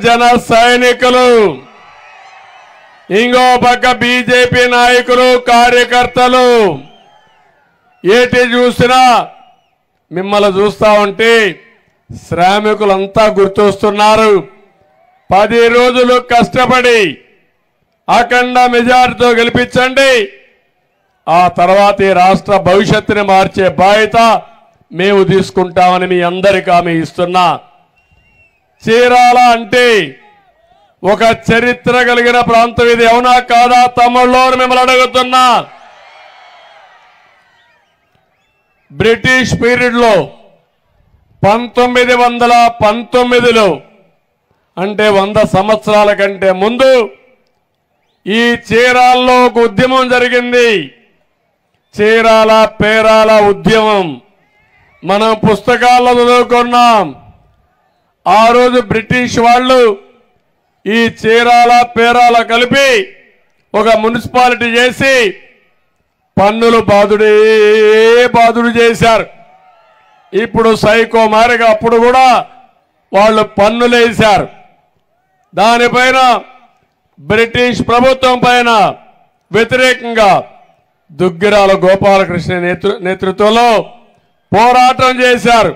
జన సైనికులు, ఇంకో పక్క బీజేపీ నాయకులు, కార్యకర్తలు, ఏటి చూసినా మిమ్మల్ని చూస్తా ఉంటే శ్రామికులంతా గుర్తొస్తున్నారు. 10 రోజులు కష్టపడి అఖండ మెజారిటీతో గెలిపించండి. ఆ తర్వాత ఈ రాష్ట్ర భవిష్యత్తుని మార్చే బాధ్యత మేము తీసుకుంటామని మీ అందరికీ హామీ ఇస్తున్నా. చీరాల అంటే ఒక చరిత్ర కలిగిన ప్రాంతం. ఇది అవునా కాదా తమ్ముళ్ళు మిమ్మల్ని అడుగుతున్నా. బ్రిటిష్ పీరియడ్లో 1919లో అంటే 100 సంవత్సరాల కంటే ముందు ఈ చీరాల్లో ఒక ఉద్యమం జరిగింది. చీరాల పేరాల ఉద్యమం మనం పుస్తకాల్లో చదువుకున్నాం. ఆ రోజు బ్రిటిష్ వాళ్ళు ఈ చీరాల పేరాల కలిపి ఒక మున్సిపాలిటీ చేసి పన్నులు బాదుడు చేశారు. ఇప్పుడు సైకో మారిగా అప్పుడు కూడా వాళ్ళు పన్నులు వేశారు. దానిపైన బ్రిటిష్ ప్రభుత్వం పైన వ్యతిరేకంగా దుగ్గిరాల గోపాలకృష్ణ నేతృత్వంలో పోరాటం చేశారు.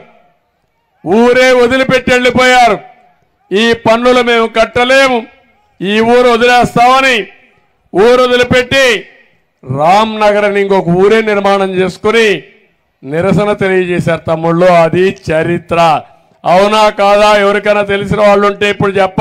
ఊరే వదిలిపెట్టి వెళ్ళిపోయారు. ఈ పన్నులు మేము కట్టలేము, ఈ ఊరు వదిలేస్తామని ఊరు వదిలిపెట్టి రామ్నగర్ అని ఇంకొక ఊరే నిర్మాణం చేసుకుని నిరసన తెలియజేశారు. తమ్ముళ్ళు అది చరిత్ర. అవునా కాదా? ఎవరికైనా తెలిసిన వాళ్ళు ఉంటే ఇప్పుడు చెప్పండి.